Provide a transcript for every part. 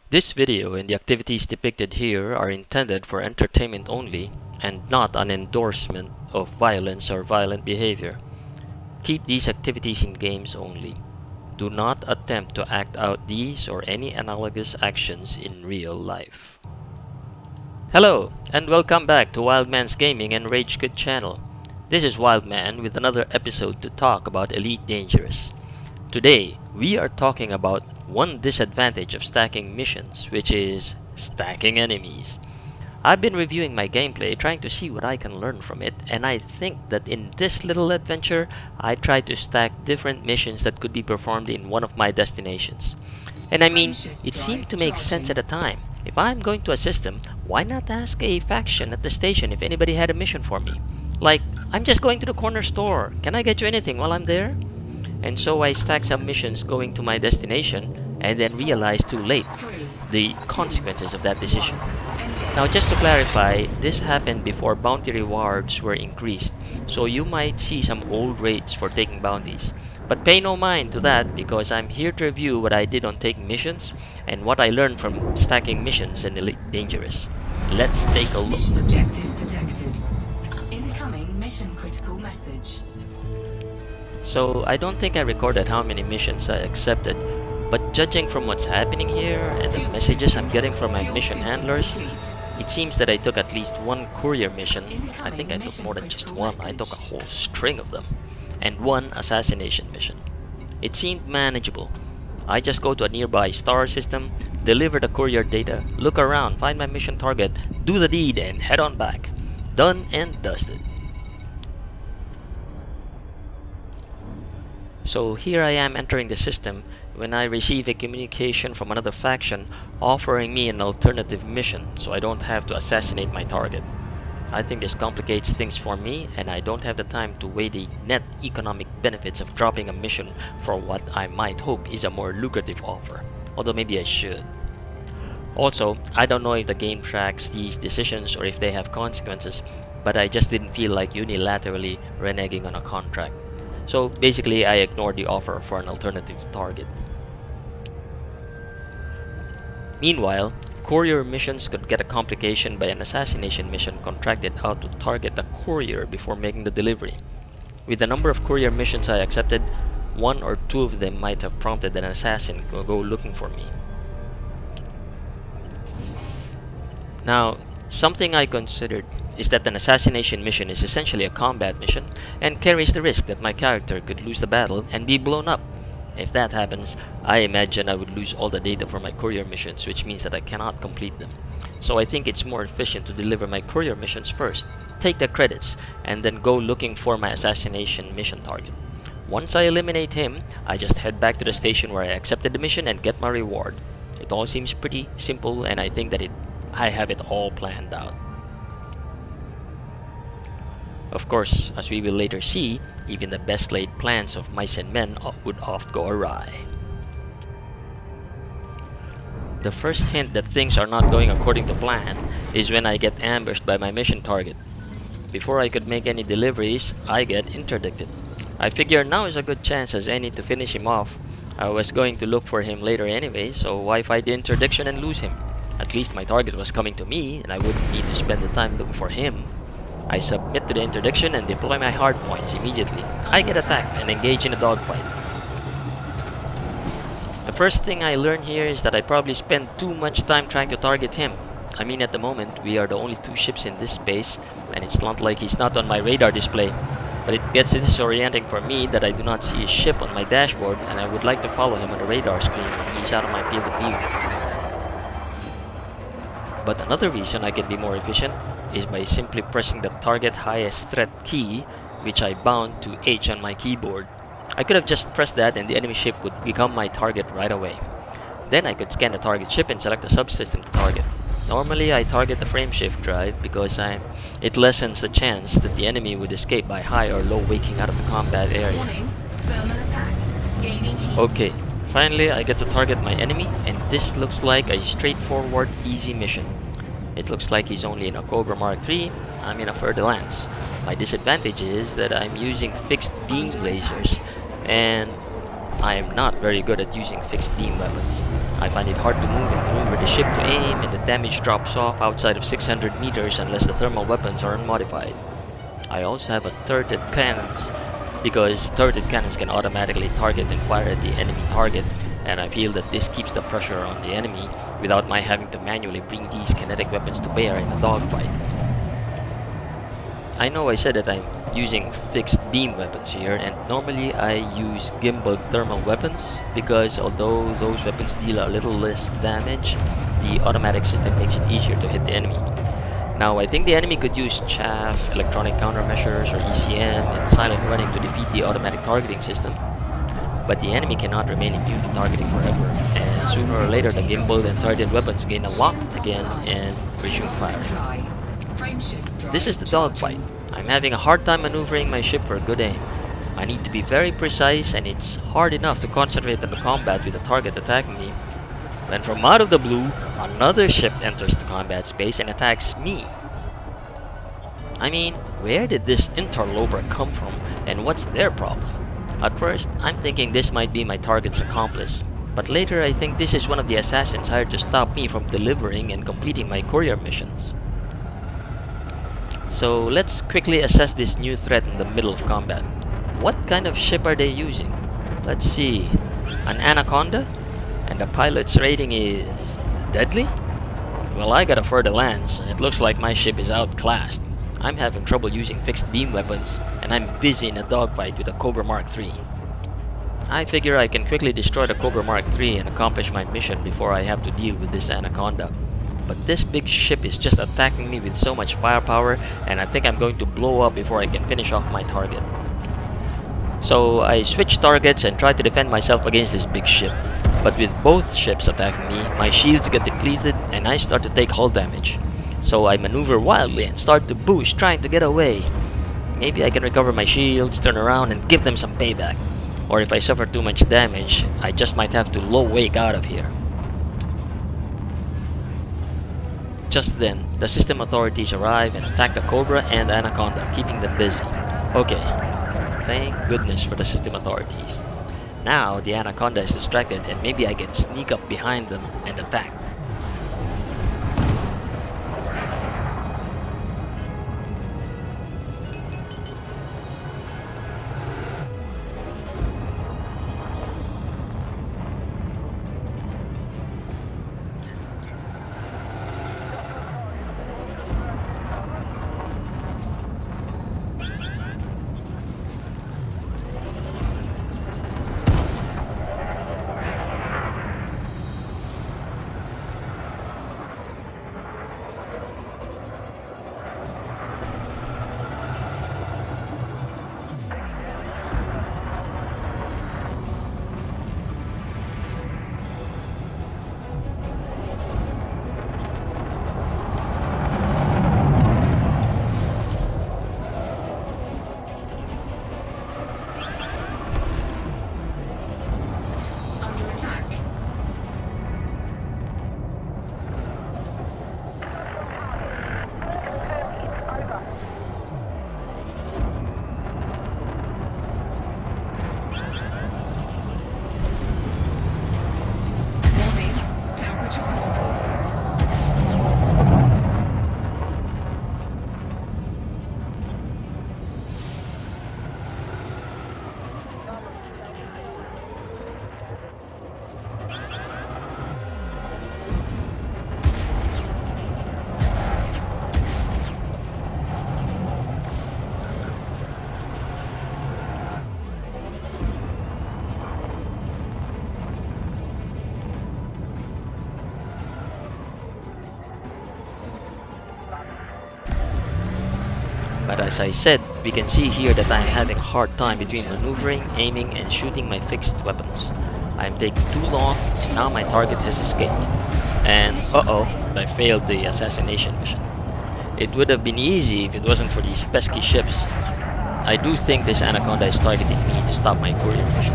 This video and the activities depicted here are intended for entertainment only and not an endorsement of violence or violent behavior. Keep these activities in games only. Do not attempt to act out these or any analogous actions in real life. Hello, and welcome back to Wildman's Gaming and Rage Quit channel. This is Wildman with another episode to talk about Elite Dangerous. Today, we are talking about one disadvantage of stacking missions, which is stacking enemies. I've been reviewing my gameplay, trying to see what I can learn from it, and I think that in this little adventure, I tried to stack different missions that could be performed in one of my destinations. And I mean, it seemed to make sense at the time. If I'm going to assist them, why not ask a faction at the station if anybody had a mission for me? Like, I'm just going to the corner store. Can I get you anything while I'm there? And so I stacked some missions going to my destination and then realized too late the consequences of that decision. Now, just to clarify, this happened before bounty rewards were increased, so you might see some old rates for taking bounties. But pay no mind to that because I'm here to review what I did on taking missions and what I learned from stacking missions in Elite Dangerous. Let's take a look. Mission objective detected. Incoming mission critical message. So I don't think I recorded how many missions I accepted, but judging from what's happening here and the messages I'm getting from my mission handlers, it seems that I took at least one courier mission. I think I took more than just one, I took a whole string of them, and one assassination mission. It seemed manageable. I just go to a nearby star system, deliver the courier data, look around, find my mission target, do the deed, and head on back. Done and dusted. So here I am entering the system when I receive a communication from another faction offering me an alternative mission so I don't have to assassinate my target. I think this complicates things for me and I don't have the time to weigh the net economic benefits of dropping a mission for what I might hope is a more lucrative offer, although maybe I should. Also, I don't know if the game tracks these decisions or if they have consequences, but I just didn't feel like unilaterally reneging on a contract. So basically, I ignored the offer for an alternative target. Meanwhile, courier missions could get a complication by an assassination mission contracted out to target the courier before making the delivery. With the number of courier missions I accepted, one or two of them might have prompted an assassin to go looking for me. Now, something I considered is that an assassination mission is essentially a combat mission and carries the risk that my character could lose the battle and be blown up. If that happens, I imagine I would lose all the data for my courier missions, which means that I cannot complete them. So I think it's more efficient to deliver my courier missions first, take the credits, and then go looking for my assassination mission target. Once I eliminate him, I just head back to the station where I accepted the mission and get my reward. It all seems pretty simple and I think that I have it all planned out. Of course, as we will later see, even the best laid plans of mice and men would oft go awry. The first hint that things are not going according to plan is when I get ambushed by my mission target. Before I could make any deliveries, I get interdicted. I figure now is a good chance as any to finish him off. I was going to look for him later anyway, so why fight the interdiction and lose him? At least my target was coming to me and I wouldn't need to spend the time looking for him. I submit to the interdiction and deploy my hard points immediately. I get attacked and engage in a dogfight. The first thing I learn here is that I probably spend too much time trying to target him. I mean, at the moment, we are the only two ships in this space, and it's not like he's not on my radar display. But it gets disorienting for me that I do not see a ship on my dashboard, and I would like to follow him on the radar screen when he's out of my field of view. But another reason I can be more efficient is by simply pressing the target highest threat key, which I bound to H on my keyboard. I could have just pressed that and the enemy ship would become my target right away. Then I could scan the target ship and select the subsystem to target. Normally I target the frameshift drive because it lessens the chance that the enemy would escape by high or low waking out of the combat area. Warning, thermal attack. Gaining heat. Okay, finally I get to target my enemy and this looks like a straightforward, easy mission. It looks like he's only in a Cobra Mark III, I'm in a Fer-de-Lance. My disadvantage is that I'm using fixed beam lasers and I am not very good at using fixed beam weapons. I find it hard to move and maneuver the ship to aim, and the damage drops off outside of 600 meters unless the thermal weapons are unmodified. I also have a turreted cannons, because turreted cannons can automatically target and fire at the enemy target, and I feel that this keeps the pressure on the enemy without my having to manually bring these kinetic weapons to bear in a dogfight. I know I said that I'm using fixed beam weapons here, and normally I use gimbaled thermal weapons because although those weapons deal a little less damage, the automatic system makes it easier to hit the enemy. Now I think the enemy could use chaff, electronic countermeasures, or ECM and silent running to defeat the automatic targeting system. But the enemy cannot remain immune to targeting forever, and sooner or later the gimbaled and turreted weapons gain a lock again and resume firing. This is the dogfight. I'm having a hard time maneuvering my ship for a good aim. I need to be very precise, and it's hard enough to concentrate on the combat with a target attacking me. When from out of the blue, another ship enters the combat space and attacks me. I mean, where did this interloper come from, and what's their problem? At first, I'm thinking this might be my target's accomplice, but later I think this is one of the assassins hired to stop me from delivering and completing my courier missions. So let's quickly assess this new threat in the middle of combat. What kind of ship are they using? Let's see. An Anaconda? And the pilot's rating is deadly? Well, I got a fer-de-lance, and it looks like my ship is outclassed. I'm having trouble using fixed beam weapons, and I'm busy in a dogfight with a Cobra Mark III. I figure I can quickly destroy the Cobra Mark III and accomplish my mission before I have to deal with this Anaconda. But this big ship is just attacking me with so much firepower, and I think I'm going to blow up before I can finish off my target. So I switch targets and try to defend myself against this big ship. But with both ships attacking me, my shields get depleted and I start to take hull damage. So I maneuver wildly and start to boost, trying to get away. Maybe I can recover my shields, turn around and give them some payback. Or if I suffer too much damage, I just might have to low wake out of here. Just then, the system authorities arrive and attack the Cobra and Anaconda, keeping them busy. Okay, thank goodness for the system authorities. Now the Anaconda is distracted and maybe I can sneak up behind them and attack. But as I said, we can see here that I am having a hard time between maneuvering, aiming, and shooting my fixed weapons. I am taking too long, and now my target has escaped. And I failed the assassination mission. It would have been easy if it wasn't for these pesky ships. I do think this Anaconda is targeting me to stop my courier mission.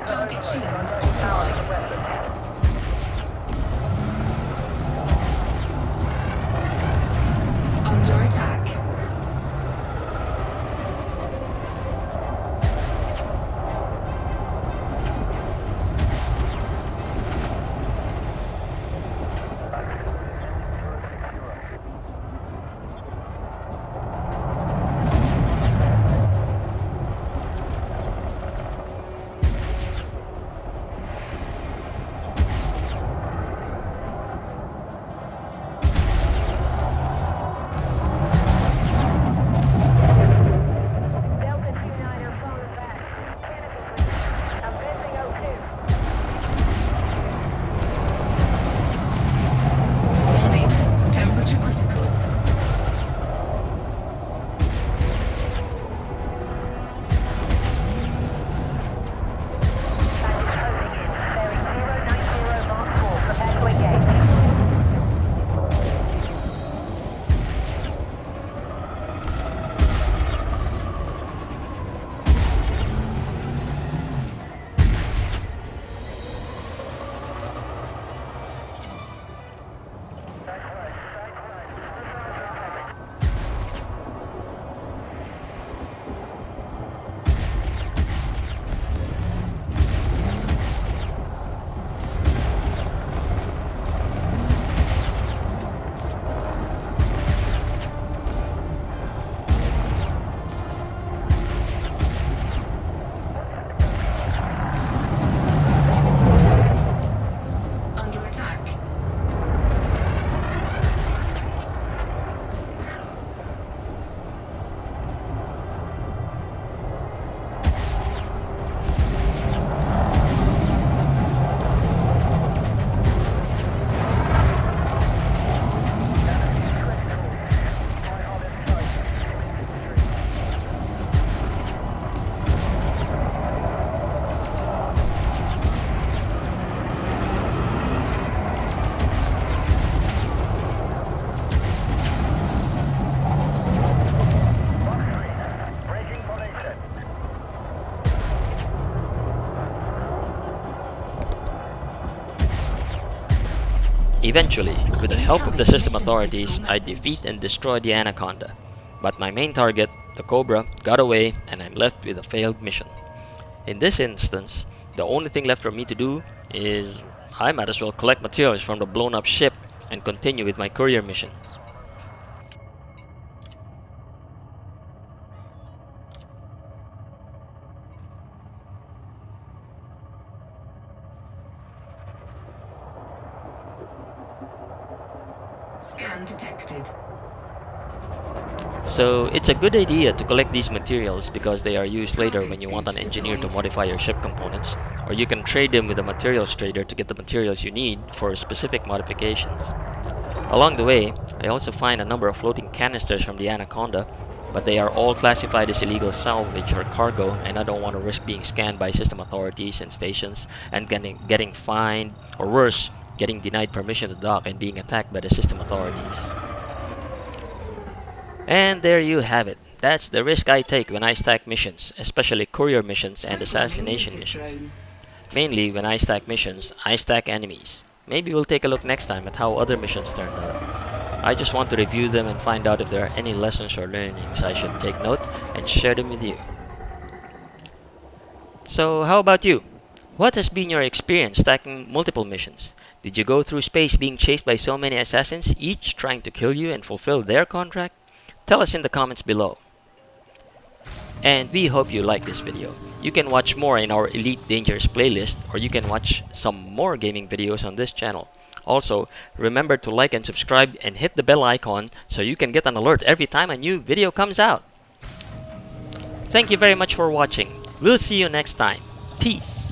Target shields offline. Eventually, with the help of the Incoming system mission authorities, critical I message. defeat and destroy the Anaconda. But my main target, the Cobra, got away and I'm left with a failed mission. In this instance, the only thing left for me to do is I might as well collect materials from the blown up ship and continue with my courier missions. Scan detected. So it's a good idea to collect these materials because they are used later Cargo when you want an scope engineer to deployed. modify your ship components, or you can trade them with a materials trader to get the materials you need for specific modifications. Along the way, I also find a number of floating canisters from the Anaconda, but they are all classified as illegal salvage or cargo, and I don't want to risk being scanned by system authorities and stations and getting fined, or worse, getting denied permission to dock and being attacked by the system authorities. And there you have it. That's the risk I take when I stack missions, especially courier missions and Programming assassination lipid missions. drone. Mainly, when I stack missions, I stack enemies. Maybe we'll take a look next time at how other missions turned out. I just want to review them and find out if there are any lessons or learnings I should take note and share them with you. So, how about you? What has been your experience stacking multiple missions? Did you go through space being chased by so many assassins, each trying to kill you and fulfill their contract? Tell us in the comments below. And we hope you like this video. You can watch more in our Elite Dangerous playlist, or you can watch some more gaming videos on this channel. Also, remember to like and subscribe and hit the bell icon so you can get an alert every time a new video comes out. Thank you very much for watching. We'll see you next time. Peace.